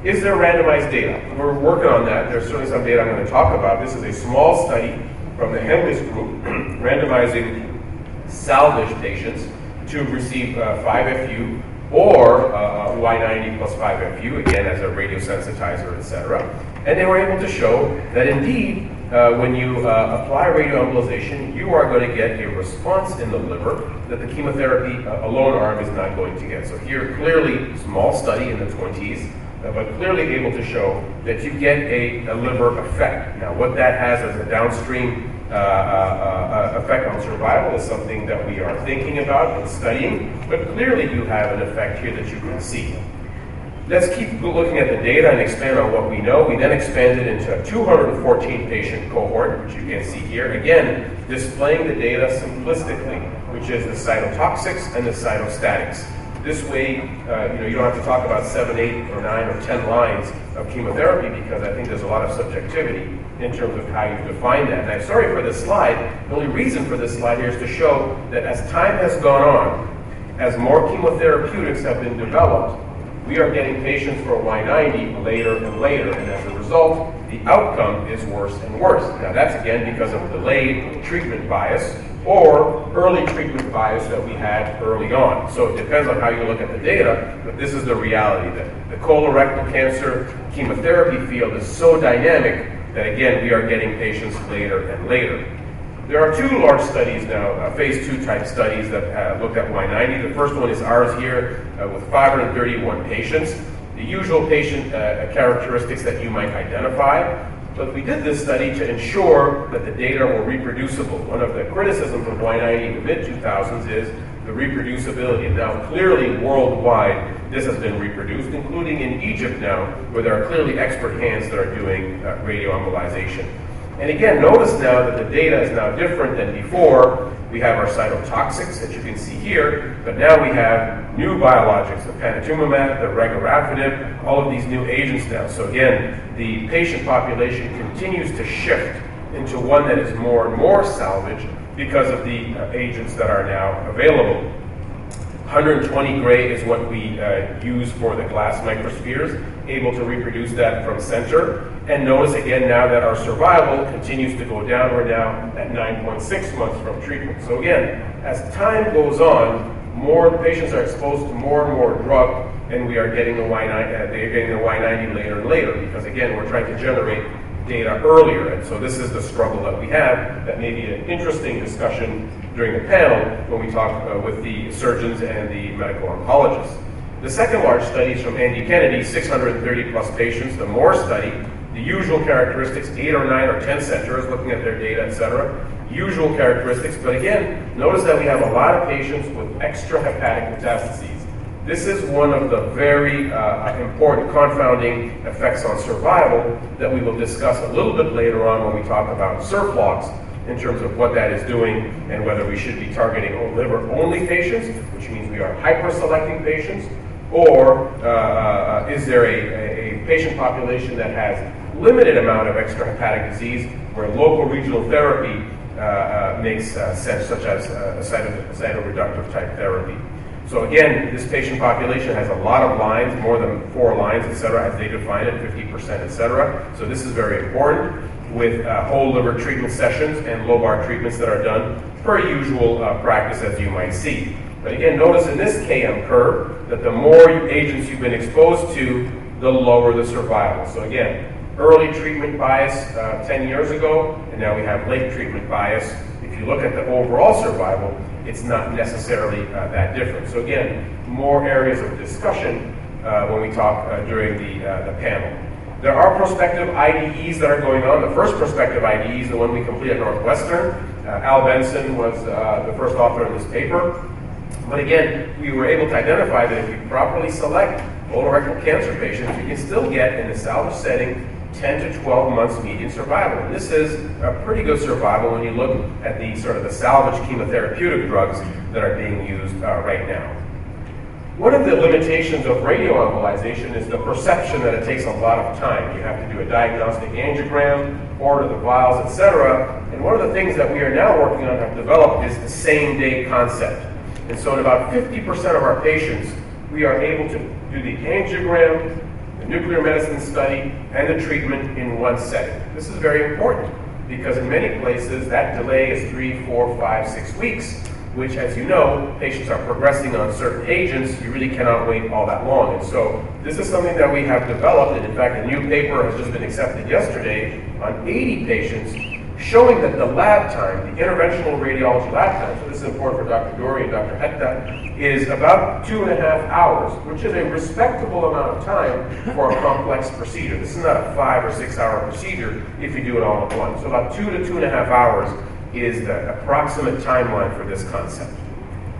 Is there randomized data? We're working on that. There's certainly some data I'm going to talk about. This is a small study from the Hemlis group randomizing salvage patients to receive 5-FU or Y90 plus 5-FU, again as a radiosensitizer, etc. And they were able to show that indeed, when you apply radioembolization, you are going to get a response in the liver that the chemotherapy alone arm is not going to get. So here, clearly, small study in the 20s, but clearly able to show that you get a liver effect. Now, what that has as a downstream effect on survival is something that we are thinking about and studying, but clearly you have an effect here that you can see. Let's keep looking at the data and expand on what we know. We then expanded into a 214 patient cohort, which you can see here. Again, displaying the data simplistically, which is the cytotoxics and the cytostatics. This way, you don't have to talk about 7, 8, or 9, or 10 lines of chemotherapy because I think there's a lot of subjectivity in terms of how you define that. And I'm sorry for this slide. The only reason for this slide here is to show that as time has gone on, as more chemotherapeutics have been developed, we are getting patients for Y90 later and later, and as a result, the outcome is worse and worse. Now that's again because of delayed treatment bias or early treatment bias that we had early on. So it depends on how you look at the data, but this is the reality that the colorectal cancer chemotherapy field is so dynamic that again, we are getting patients later and later. There are 2 large studies now, phase 2 type studies that looked at Y90. The first one is ours here with 531 patients. The usual patient characteristics that you might identify. But we did this study to ensure that the data were reproducible. One of the criticisms of Y90 in the mid-2000s is the reproducibility. And now clearly worldwide, this has been reproduced, including in Egypt now, where there are clearly expert hands that are doing radioembolization. And again, notice now that the data is now different than before. We have our cytotoxics that you can see here, but now we have new biologics, the panitumumab, the regorafenib, all of these new agents now. So again, the patient population continues to shift into one that is more and more salvage because of the agents that are now available. 120 gray is what we use for the glass microspheres, able to reproduce that from center. And notice again now that our survival continues to go down. We're now at 9.6 months from treatment. So again, as time goes on, more patients are exposed to more and more drug, and we are getting the Y90 later and later because again, we're trying to generate data earlier. And so this is the struggle that we have. That may be an interesting discussion during the panel when we talk with the surgeons and the medical oncologists. The second large study is from Andy Kennedy, 630 plus patients, the Moore study. The usual characteristics, 8 or 9 or 10 centers, looking at their data, etc. Usual characteristics, but again, notice that we have a lot of patients with extrahepatic metastases. This is one of the very important confounding effects on survival that we will discuss a little bit later on when we talk about surflox in terms of what that is doing and whether we should be targeting liver-only patients, which means we are hyper-selecting patients, or is there a patient population that has limited amount of extrahepatic disease where local regional therapy makes sense, such as cytoreductive type therapy. So again, this patient population has a lot of lines, more than 4 lines, et cetera, as they define it, 50%, et cetera. So this is very important with whole liver treatment sessions and lobar treatments that are done per usual practice, as you might see. But again, notice in this KM curve that the more agents you've been exposed to, the lower the survival. So again, early treatment bias 10 years ago, and now we have late treatment bias. If you look at the overall survival, it's not necessarily that different. So again, more areas of discussion when we talk during the panel. There are prospective IDEs that are going on. The first prospective IDE is the one we completed at Northwestern. Al Benson was the first author of this paper. But again, we were able to identify that if you properly select colorectal cancer patients, you can still get, in the salvage setting, 10 to 12 months median survival. And this is a pretty good survival when you look at the sort of the salvage chemotherapeutic drugs that are being used right now. One of the limitations of radioembolization is the perception that it takes a lot of time. You have to do a diagnostic angiogram, order the vials, etc. And one of the things that we are now working on, have developed, is the same-day concept. And so in about 50% of our patients, we are able to do the angiogram, the nuclear medicine study, and the treatment in one setting. This is very important because in many places that delay is 3, 4, 5, 6 weeks, which, as you know, patients are progressing on certain agents. You really cannot wait all that long. And so this is something that we have developed, and in fact a new paper has just been accepted yesterday on 80 patients, showing that the lab time, the interventional radiology lab time, so this is important for Dr. Dori and Dr. Hetta, is about 2.5 hours, which is a respectable amount of time for a complex procedure. This is not a 5 or 6 hour procedure if you do it all at once. So about 2 to 2.5 hours is the approximate timeline for this concept.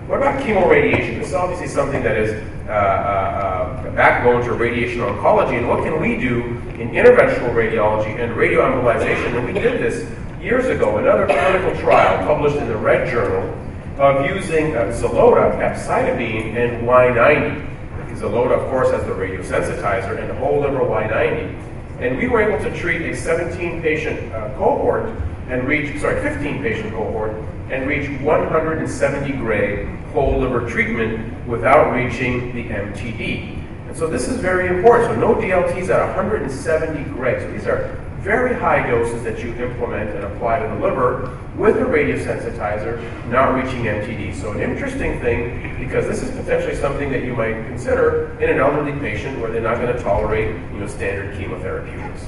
What about chemoradiation? This is obviously something that is a backbone to radiation oncology, and what can we do in interventional radiology and radioembolization? And we did this years ago, another clinical trial published in the Red Journal of using Xeloda, capecitabine, and Y90. Xeloda, of course, has the radiosensitizer, and whole liver Y90. And we were able to treat a 17-patient cohort and reach, 15-patient cohort, and reach 170 gray whole liver treatment without reaching the MTD. And so this is very important. So no DLTs at 170 gray. So these are very high doses that you implement and apply to the liver with a radiosensitizer, not reaching MTD. So an interesting thing, because this is potentially something that you might consider in an elderly patient where they're not going to tolerate, standard chemotherapeutics.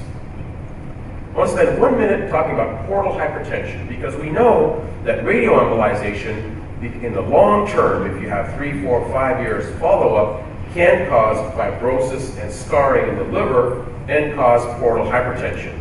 I want to spend 1 minute talking about portal hypertension, because we know that radioembolization in the long term, if you have 3, 4, 5 years follow-up, can cause fibrosis and scarring in the liver and cause portal hypertension.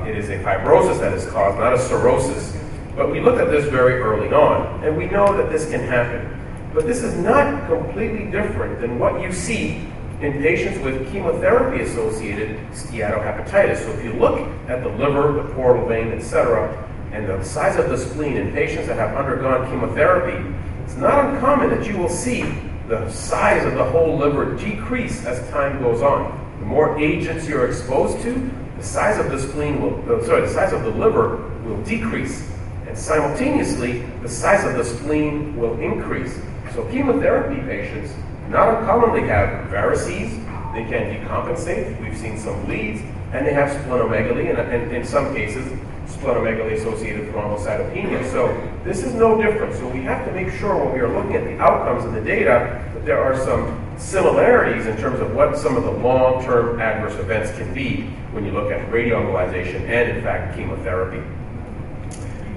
It is a fibrosis that is caused, not a cirrhosis. But we looked at this very early on, and we know that this can happen. But this is not completely different than what you see in patients with chemotherapy-associated steatohepatitis. So if you look at the liver, the portal vein, etc., and the size of the spleen in patients that have undergone chemotherapy, it's not uncommon that you will see the size of the whole liver decrease as time goes on. The more agents you're exposed to, the size of the spleen will, the size of the liver will decrease, and simultaneously, the size of the spleen will increase. So chemotherapy patients not uncommonly have varices, they can decompensate, we've seen some bleeds, and they have splenomegaly, and in some cases, splenomegaly-associated thrombocytopenia. So this is no different. So we have to make sure when we are looking at the outcomes and the data that there are some similarities in terms of what some of the long-term adverse events can be when you look at radioembolization and, in fact, chemotherapy.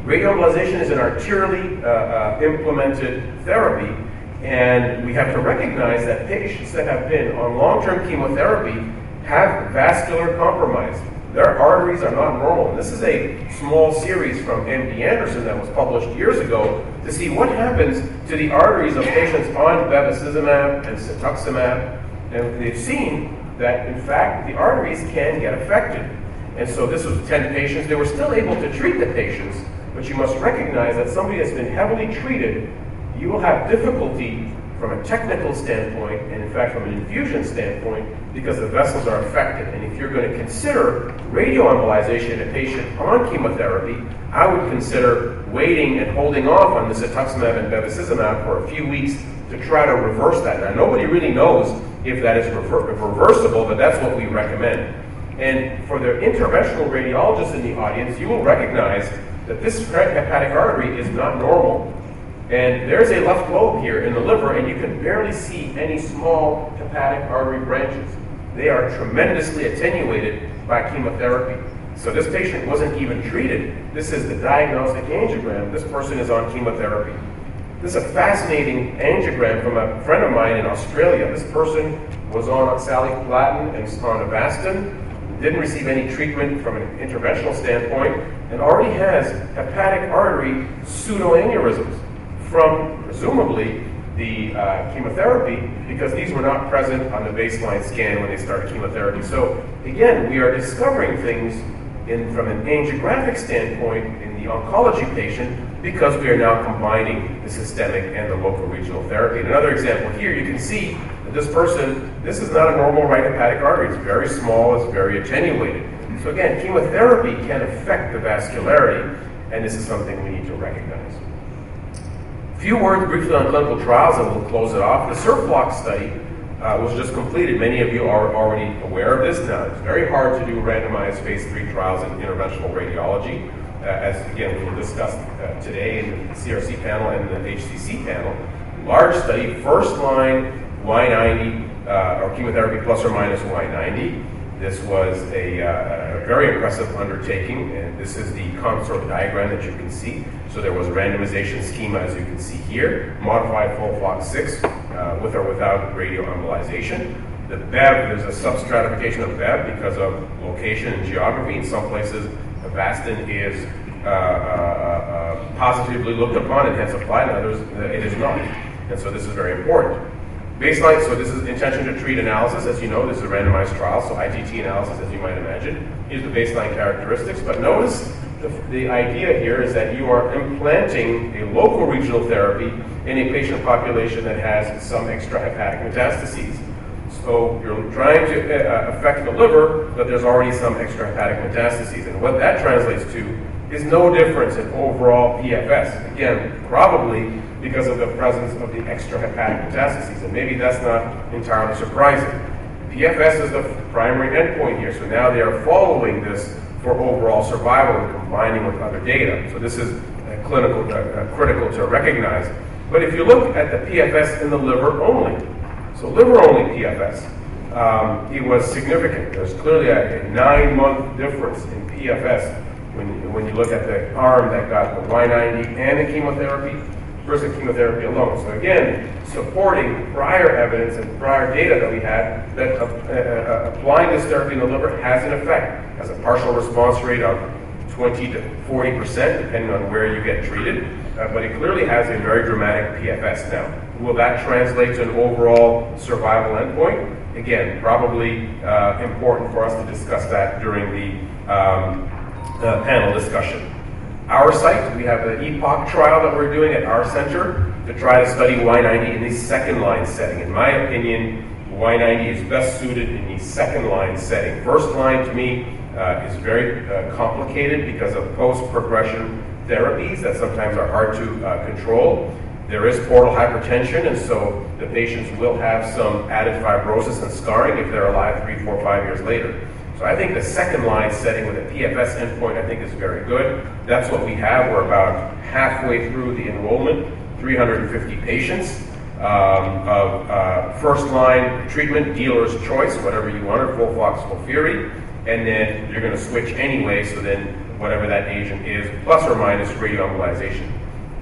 Radioembolization is an arterially implemented therapy, and we have to recognize that patients that have been on long-term chemotherapy have vascular compromise. their arteries are not normal. And this is a small series from MD Anderson that was published years ago to see what happens to the arteries of patients on bevacizumab and cetuximab. And they've seen that, in fact, the arteries can get affected. And so this was 10 patients. They were still able to treat the patients, but you must recognize that somebody that's been heavily treated, you will have difficulty from a technical standpoint, and in fact from an infusion standpoint, because the vessels are affected. And if you're going to consider radioembolization in a patient on chemotherapy, I would consider waiting and holding off on the cetuximab and bevacizumab for a few weeks to try to reverse that. Now, nobody really knows if that is reversible, but that's what we recommend. And for the interventional radiologists in the audience, you will recognize that this hepatic artery is not normal. And there's a left lobe here in the liver, and you can barely see any small hepatic artery branches. They are tremendously attenuated by chemotherapy. So this patient wasn't even treated. This is the diagnostic angiogram. This person is on chemotherapy. This is a fascinating angiogram from a friend of mine in Australia. This person was on oxaliplatin and on Avastin, didn't receive any treatment from an interventional standpoint, and already has hepatic artery pseudoaneurysms from, presumably, the chemotherapy, because these were not present on the baseline scan when they started chemotherapy. So again, we are discovering things from an angiographic standpoint in the oncology patient, because we are now combining the systemic and the local regional therapy. And another example here, you can see that this person, this is not a normal right hepatic artery. It's very small, it's very attenuated. So again, chemotherapy can affect the vascularity, and this is something we need to recognize. A few words briefly on clinical trials, and we'll close it off. The SURFLOX study was just completed. Many of you are already aware of this now. It's very hard to do randomized phase 3 trials in interventional radiology, as again we will discuss today in the CRC panel and the HCC panel. Large study, first line Y90 or chemotherapy plus or minus Y90. This was a very impressive undertaking, and this is the consort diagram that you can see. So there was a randomization schema, as you can see here, modified FOLFOX6 with or without radioembolization. The BEV, there's a substratification of BEV because of location and geography. In some places, Avastin is positively looked upon and hence applied, in others it is not. And so this is very important. Baseline, so this is intention to treat analysis. As you know, this is a randomized trial, so ITT analysis, as you might imagine. Here's the baseline characteristics, but notice the idea here is that you are implanting a local regional therapy in a patient population that has some extrahepatic metastases. So you're trying to affect the liver, but there's already some extrahepatic metastases. And what that translates to is no difference in overall PFS. Again, probably because of the presence of the extrahepatic metastases. And maybe that's not entirely surprising. PFS is the primary endpoint here. So now they are following this for overall survival and combining with other data. So this is critical to recognize. But if you look at the PFS in the liver only, so liver-only PFS, it was significant. There's clearly a 9-month difference in PFS when you look at the arm that got the Y90 and the chemotherapy versus chemotherapy alone. So again, supporting prior evidence and prior data that we had that applying this therapy in the liver has an effect, has a partial response rate of 20 to 40%, depending on where you get treated, but it clearly has a very dramatic PFS now. Will that translate to an overall survival endpoint? Again, probably important for us to discuss that during the panel discussion. Our site, we have an EPOC trial that we're doing at our center to try to study Y90 in the second-line setting. In my opinion, Y90 is best suited in the second-line setting. First line, to me, is very complicated because of post-progression therapies that sometimes are hard to control. There is portal hypertension, and so the patients will have some added fibrosis and scarring if they're alive 3, 4, 5 years later. So I think the second line setting with a PFS endpoint I think is very good. That's what we have. We're about halfway through the enrollment, 350 patients of first line treatment, dealer's choice, whatever you want, or FOLFOX, FOLFIRI, and then you're going to switch anyway, so then whatever that agent is, plus or minus radioembolization.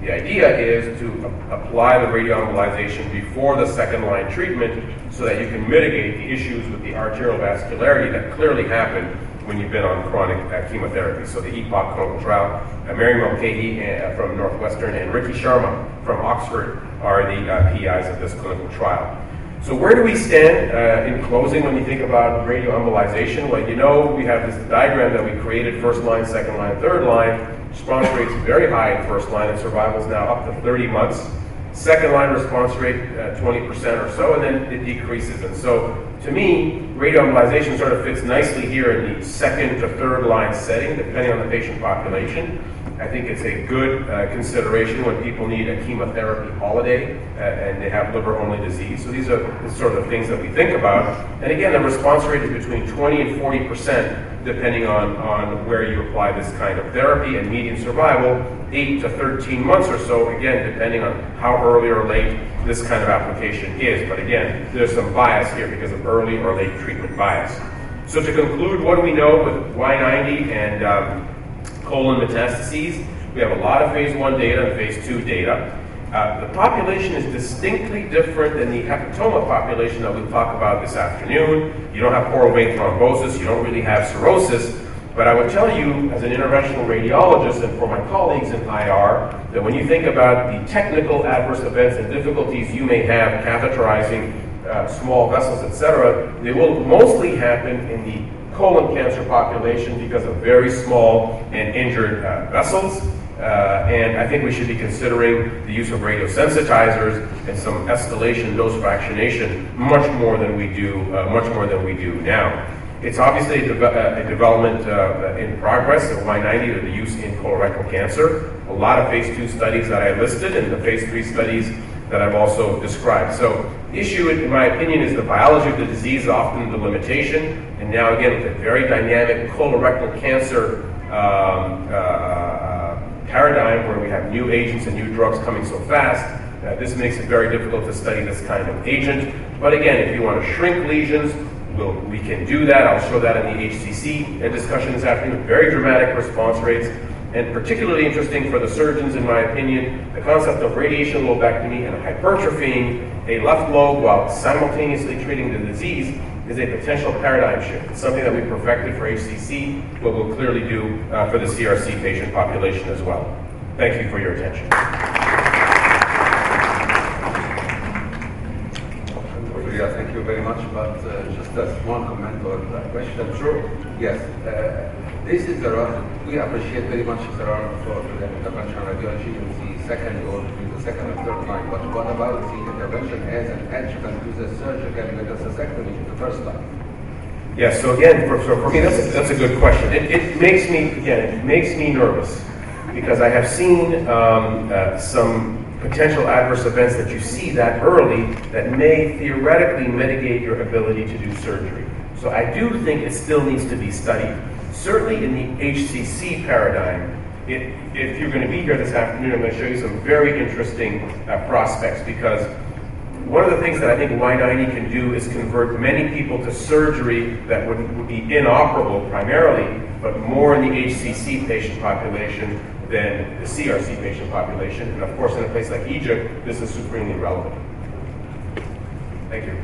The idea is to apply the radioembolization before the second line treatment so that you can mitigate the issues with the arterial vascularity that clearly happen when you've been on chronic chemotherapy. So the EPOC clinical trial, Mary Mulcahy from Northwestern and Ricky Sharma from Oxford are the PIs of this clinical trial. So where do we stand in closing when you think about radioembolization? Well, you know, we have this diagram that we created, first line, second line, third line. Response rate's very high in first line, and survival is now up to 30 months. Second line response rate, 20% or so, and then it decreases. And so, to me, radioembolization sort of fits nicely here in the second to third line setting, depending on the patient population. I think it's a good consideration when people need a chemotherapy holiday and they have liver-only disease. So these are the sort of things that we think about. And again, the response rate is between 20 and 40%, depending on where you apply this kind of therapy, and median survival, 8 to 13 months or so, again, depending on how early or late this kind of application is. But again, there's some bias here because of early or late treatment bias. So to conclude, what do we know with Y90 and colon metastases? We have a lot of phase 1 data and phase 2 data. The population is distinctly different than the hepatoma population that we'll talk about this afternoon. You don't have portal vein thrombosis, you don't really have cirrhosis, but I would tell you as an interventional radiologist and for my colleagues in IR that when you think about the technical adverse events and difficulties you may have catheterizing small vessels, etc., they will mostly happen in the colon cancer population because of very small and injured vessels. And I think we should be considering the use of radiosensitizers and some escalation dose fractionation much more than we do now. It's obviously a development in progress of Y90 or the use in colorectal cancer. A lot of phase 2 studies that I listed and the phase 3 studies that I've also described. So the issue, in my opinion, is the biology of the disease, often the limitation. And now again, with a very dynamic colorectal cancer paradigm where we have new agents and new drugs coming so fast, this makes it very difficult to study this kind of agent. But again, if you want to shrink lesions, we can do that. I'll show that in the HCC discussion this afternoon. Very dramatic response rates, and particularly interesting for the surgeons, in my opinion, the concept of radiation lobectomy and hypertrophying a left lobe while simultaneously treating the disease is a potential paradigm shift. It's something that we perfected for HCC, but we'll clearly do for the CRC patient population as well. Thank you for your attention. Yeah, thank you very much. But just as one comment or a question. Sure. Yes, this is the run. We appreciate very much the run for the interventional radiology in the second or the second and third line. But what about the intervention as an adjuvant to the surgical metastasectomy in the first line? Yeah. So again, for me, that's a good question. It makes me nervous because I have seen some potential adverse events that you see that early that may theoretically mitigate your ability to do surgery. So I do think it still needs to be studied. Certainly in the HCC paradigm, if you're going to be here this afternoon, I'm going to show you some very interesting prospects, because one of the things that I think Y90 can do is convert many people to surgery that would be inoperable primarily, but more in the HCC patient population than the CRC patient population. And of course, in a place like Egypt, this is supremely relevant. Thank you.